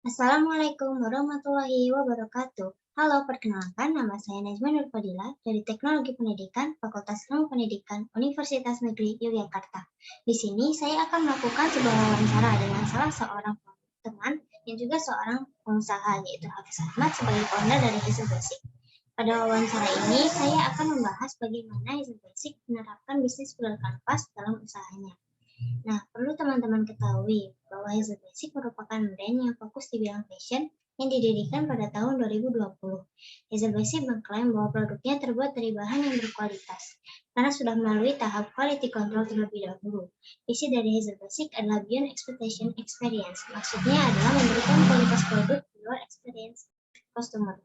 Assalamualaikum warahmatullahi wabarakatuh. Halo, perkenalkan nama saya Najma Nurfadila dari Teknologi Pendidikan, Fakultas Ilmu Pendidikan, Universitas Negeri Yogyakarta. Di sini saya akan melakukan sebuah wawancara dengan salah seorang teman yang juga seorang pengusaha, yaitu Hafiz Ahmad sebagai founder dari Hazel Basic. Pada wawancara ini, saya akan membahas bagaimana Hazel Basic menerapkan bisnis bulan kanvas dalam usahanya. Nah, perlu teman-teman ketahui bahwa Hazel Basic merupakan brand yang fokus di bidang fashion yang didirikan pada tahun 2020. Hazel Basic mengklaim bahwa produknya terbuat dari bahan yang berkualitas karena sudah melalui tahap quality control terlebih dahulu. Visi dari Hazel Basic adalah Beyond Expectation Experience. Maksudnya adalah memberikan kualitas produk di luar experience customer.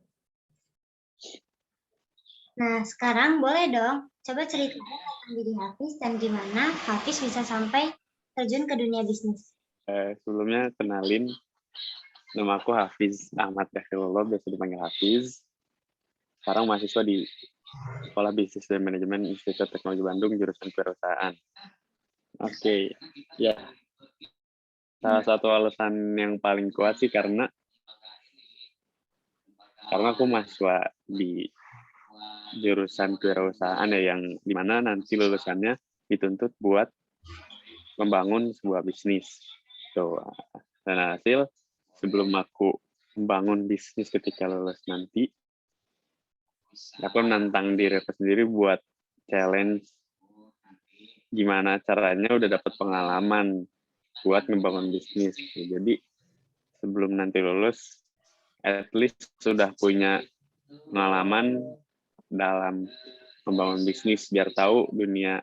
Nah, sekarang boleh dong coba ceritakan tentang diri Hafiz dan gimana Hafiz bisa sampai terjun ke dunia bisnis. Sebelumnya kenalin, nama aku Hafiz Ahmad Dakhilullah, biasa dipanggil Hafiz. Sekarang mahasiswa di Sekolah Bisnis dan Manajemen Institut Teknologi Bandung, jurusan Kewirausahaan. Oke, ya. Salah satu alasan yang paling kuat sih karena aku mahasiswa di jurusan Kewirausahaan ya, yang dimana nanti lulusannya dituntut buat membangun sebuah bisnis. Tuh. Dan hasil sebelum aku membangun bisnis ketika lulus nanti, aku nantang diri aku sendiri buat challenge gimana caranya udah dapat pengalaman buat membangun bisnis. Jadi sebelum nanti lulus, at least sudah punya pengalaman dalam membangun bisnis, biar tahu dunia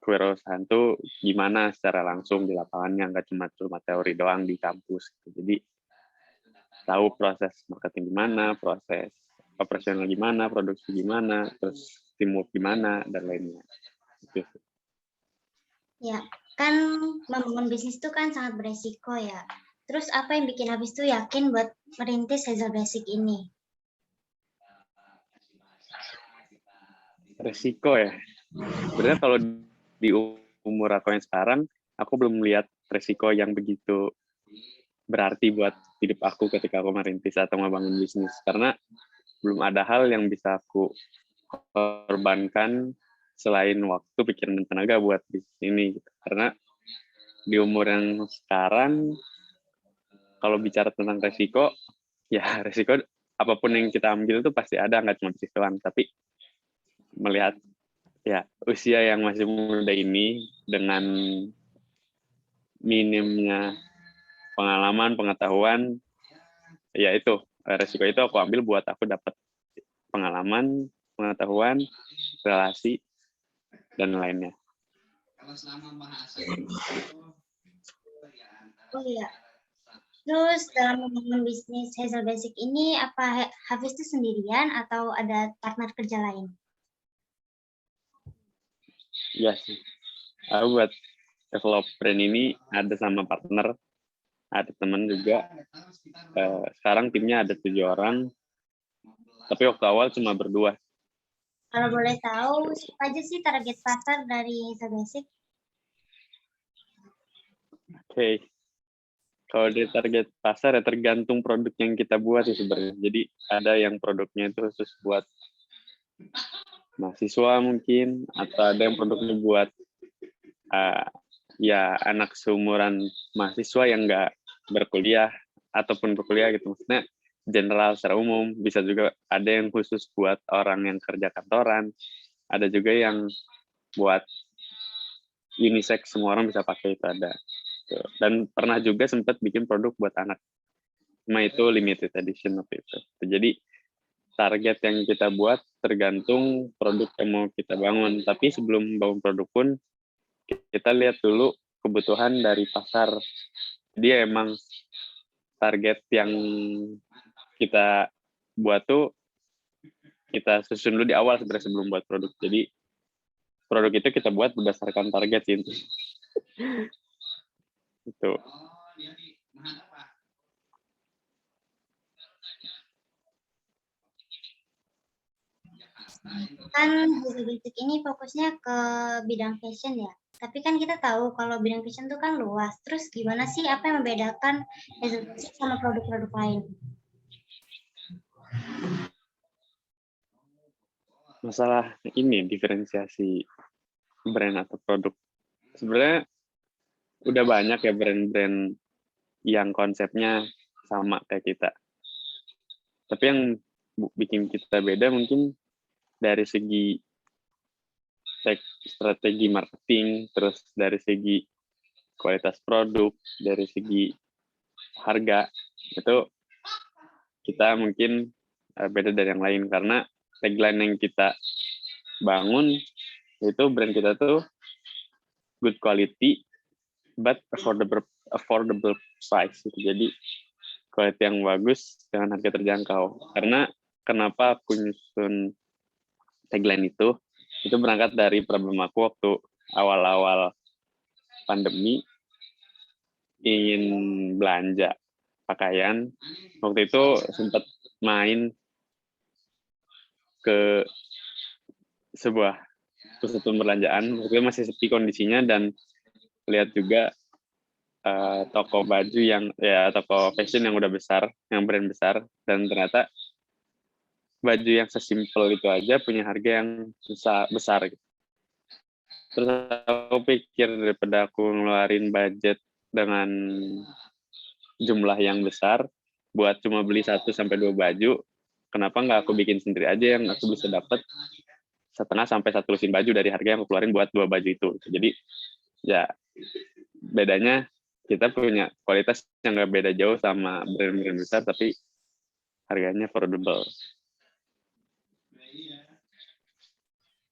kewirausahaan tuh gimana secara langsung di lapangannya, nggak cuma teori doang di kampus. Jadi tahu proses marketing gimana, proses operasional gimana, produksi gimana, terus teamwork gimana, dan lainnya. Gitu. Ya, kan membangun bisnis itu kan sangat beresiko ya. Terus apa yang bikin Hafiz tuh yakin buat merintis Hazel Basic ini? Resiko ya. Sebenarnya kalau di umur aku yang sekarang, aku belum melihat resiko yang begitu berarti buat hidup aku ketika aku merintis atau membangun bisnis. Karena belum ada hal yang bisa aku korbankan selain waktu, pikiran, dan tenaga buat bisnis ini. Karena di umur yang sekarang, kalau bicara tentang resiko, ya resiko apapun yang kita ambil itu pasti ada, nggak cuma bisnis doang. Tapi melihat ya usia yang masih muda ini dengan minimnya pengalaman, pengetahuan, ya itu resiko itu aku ambil buat aku dapat pengalaman, pengetahuan, relasi, dan lainnya. Oh iya. Terus dalam membangun bisnis Hazel Basic ini, apa Hafiz itu sendirian atau ada partner kerja lain? Iya sih. Aku buat develop brand ini ada sama partner, ada teman juga. Sekarang timnya ada 7 orang, tapi waktu awal cuma berdua. Kalau boleh tahu, siapa aja sih target pasar dari Hazel Basic? Oke. Kalau di target pasar ya tergantung produk yang kita buat sih sebenarnya. Jadi ada yang produknya itu khusus buat mahasiswa mungkin, atau ada yang produknya buat ya anak seumuran mahasiswa yang nggak berkuliah ataupun berkuliah gitu. Maksudnya general secara umum. Bisa juga ada yang khusus buat orang yang kerja kantoran. Ada juga yang buat unisex, semua orang bisa pakai, itu ada. Dan pernah juga sempat bikin produk buat anak. Cuma itu limited edition waktu itu. Jadi target yang kita buat tergantung produk yang mau kita bangun. Tapi sebelum bangun produk pun kita lihat dulu kebutuhan dari pasar. Jadi emang target yang kita buat tuh kita susun dulu di awal sebenarnya sebelum buat produk. Jadi produk itu kita buat berdasarkan target itu. Itu. Kan Hazel Basic ini fokusnya ke bidang fashion ya. Tapi kan kita tahu kalau bidang fashion itu kan luas. Terus gimana sih, apa yang membedakan Hazel Basic sama produk-produk lain? Masalah ini diferensiasi brand atau produk. Sebenarnya udah banyak ya brand-brand yang konsepnya sama kayak kita. Tapi yang bikin kita beda mungkin dari segi strategi marketing, terus dari segi kualitas produk, dari segi harga, itu kita mungkin beda dari yang lain karena tagline yang kita bangun itu brand kita tuh good quality but affordable price gitu. Jadi quality yang bagus dengan harga terjangkau. Karena kenapa aku nyusun tagline itu berangkat dari problem aku waktu awal-awal pandemi ingin belanja pakaian. Waktu itu sempat main ke sebuah pusat perbelanjaan, waktu itu masih sepi kondisinya dan lihat juga toko baju toko fashion yang udah besar, yang brand besar, dan ternyata baju yang sesimpel itu aja punya harga yang besar gitu. Terus aku pikir daripada aku ngeluarin budget dengan jumlah yang besar buat cuma beli 1-2 baju, kenapa nggak aku bikin sendiri aja yang aku bisa dapat 1/2 sampai 1 lusin baju dari harga yang aku keluarin buat 2 baju itu. Jadi ya bedanya kita punya kualitas yang nggak beda jauh sama brand-brand besar, tapi harganya affordable.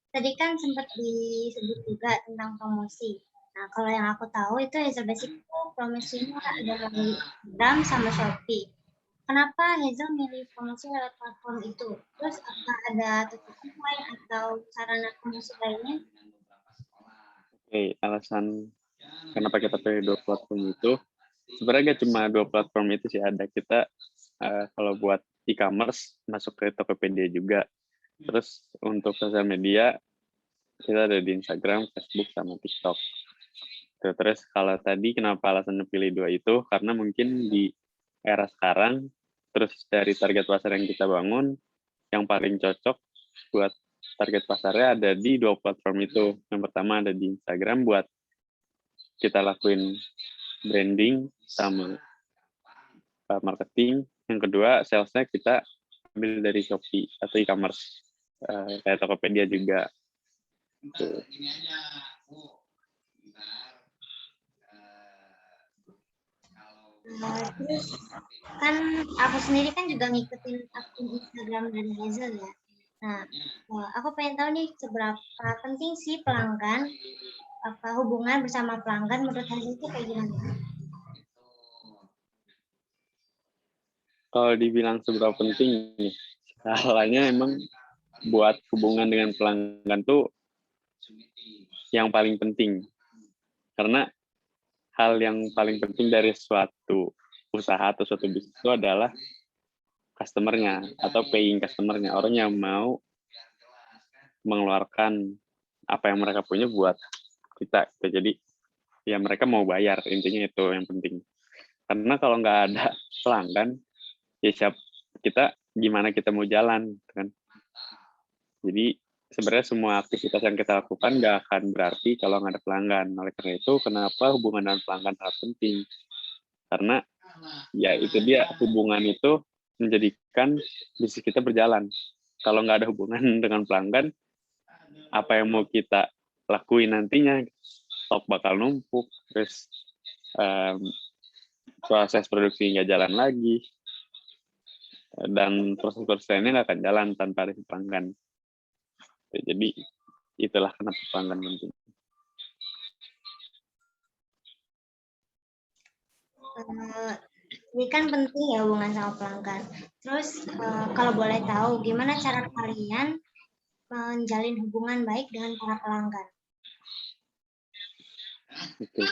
Tadi kan sempat disebut juga tentang promosi. Nah, kalau yang aku tahu itu Hazel Basic itu promosinya ada melalui Instagram sama Shopee. Kenapa Hazel milih promosi lewat platform itu? Terus apa ada tutorial lain atau sarana promosi lainnya? Oke, alasan kenapa kita pilih 2 platform itu, sebenarnya gak cuma 2 platform itu sih, ada kita kalau buat e-commerce masuk ke Tokopedia juga. Terus untuk sosial media kita ada di Instagram, Facebook, sama TikTok. Terus kalau tadi kenapa alasannya pilih 2 itu, karena mungkin di era sekarang, terus dari target pasar yang kita bangun, yang paling cocok buat target pasarnya ada di 2 platform itu. Yang pertama ada di Instagram buat kita lakuin branding sama marketing. Yang kedua, sales-nya kita ambil dari Shopee atau e-commerce. Kayak Tokopedia juga. Gitu. Terus kan aku sendiri kan juga ngikutin akun Instagram dari Hazel ya. Nah, aku pengen tahu nih seberapa penting sih pelanggan, apa hubungan bersama pelanggan menurut Hazel itu kayak gimana? Kalau dibilang seberapa penting, salahnya emang buat hubungan dengan pelanggan tuh yang paling penting. Karena hal yang paling penting dari suatu usaha atau suatu bisnis itu adalah customer-nya atau paying customer-nya, orang yang mau mengeluarkan apa yang mereka punya buat kita. Jadi ya mereka mau bayar, intinya itu yang penting. Karena kalau nggak ada pelanggan, ya kita gimana kita mau jalan, kan? Jadi sebenarnya semua aktivitas yang kita lakukan nggak akan berarti kalau nggak ada pelanggan. Oleh karena itu, kenapa hubungan dengan pelanggan sangat penting? Karena ya itu dia, hubungan itu menjadikan bisnis kita berjalan. Kalau nggak ada hubungan dengan pelanggan, apa yang mau kita lakuin nantinya, stok bakal numpuk, terus proses produksi nggak jalan lagi, dan proses lainnya nggak akan jalan tanpa ada pelanggan. Jadi itulah kenapa pelanggan penting. Ini kan penting ya hubungan sama pelanggan. Terus kalau boleh tahu, gimana cara kalian menjalin hubungan baik dengan para pelanggan? Itu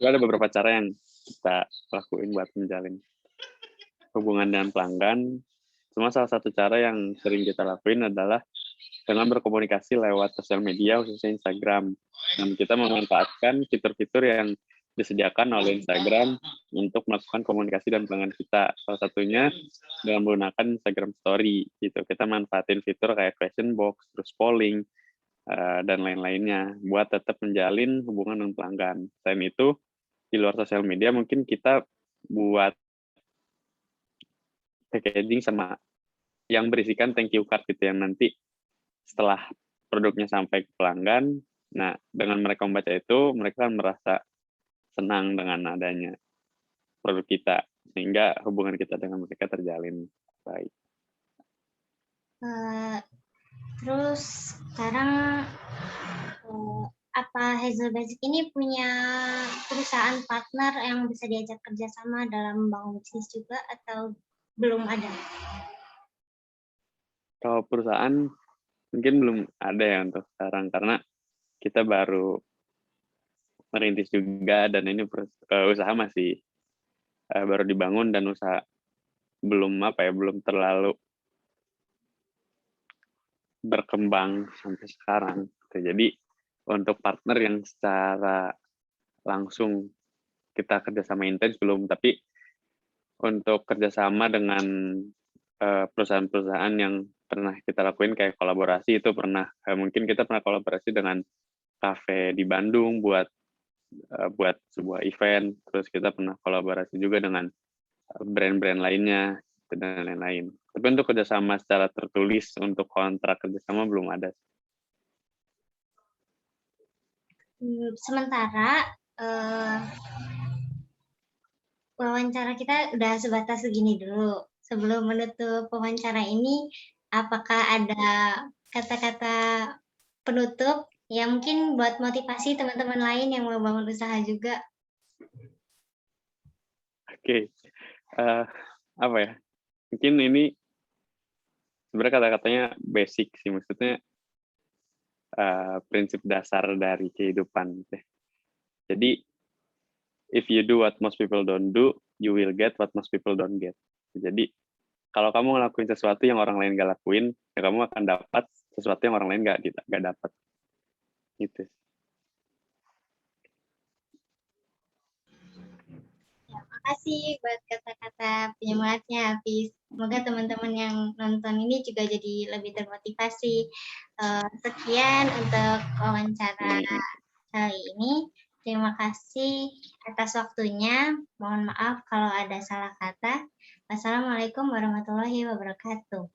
ada beberapa cara yang kita lakuin buat menjalin hubungan dengan pelanggan. Cuma salah satu cara yang sering kita lakuin adalah dengan berkomunikasi lewat sosial media, khususnya Instagram. Dan kita memanfaatkan fitur-fitur yang disediakan oleh Instagram untuk melakukan komunikasi dan pelanggan kita. Salah satunya dengan menggunakan Instagram Story. Gitu. Kita manfaatin fitur kayak question box, terus polling, dan lain-lainnya buat tetap menjalin hubungan dengan pelanggan. Selain itu, di luar sosial media mungkin kita buat packaging sama yang berisikan thank you card gitu yang nanti setelah produknya sampai ke pelanggan, nah dengan mereka membaca itu, mereka akan merasa senang dengan adanya produk kita, sehingga hubungan kita dengan mereka terjalin baik. Terus sekarang apa Hazel Basic ini punya perusahaan partner yang bisa diajak kerjasama dalam membangun bisnis juga atau belum ada? Kalau perusahaan mungkin belum ada ya untuk sekarang, karena kita baru merintis juga dan ini usaha masih baru dibangun dan usaha belum terlalu berkembang sampai sekarang. Jadi untuk partner yang secara langsung kita kerjasama intens belum, tapi untuk kerjasama dengan perusahaan-perusahaan yang pernah kita lakuin kayak kolaborasi itu pernah. Mungkin kita pernah kolaborasi dengan kafe di Bandung buat sebuah event, terus kita pernah kolaborasi juga dengan brand-brand lainnya dan lain-lain. Tapi untuk kerjasama secara tertulis untuk kontrak kerjasama belum ada. Sementara wawancara kita udah sebatas segini dulu. Sebelum menutup wawancara ini, apakah ada kata-kata penutup yang mungkin buat motivasi teman-teman lain yang mau bangun usaha juga? Oke, apa ya? Mungkin ini sebenarnya kata-katanya basic sih, maksudnya prinsip dasar dari kehidupan. Jadi, if you do what most people don't do, you will get what most people don't get. Jadi, kalau kamu ngelakuin sesuatu yang orang lain gak lakuin, ya kamu akan dapat sesuatu yang orang lain gak dapat. Gitu. Ya, makasih buat kata-kata penyemangatnya, Hafiz. Semoga teman-teman yang nonton ini juga jadi lebih termotivasi. Sekian untuk wawancara kali ini. Terima kasih atas waktunya. Mohon maaf kalau ada salah kata. Wassalamualaikum warahmatullahi wabarakatuh.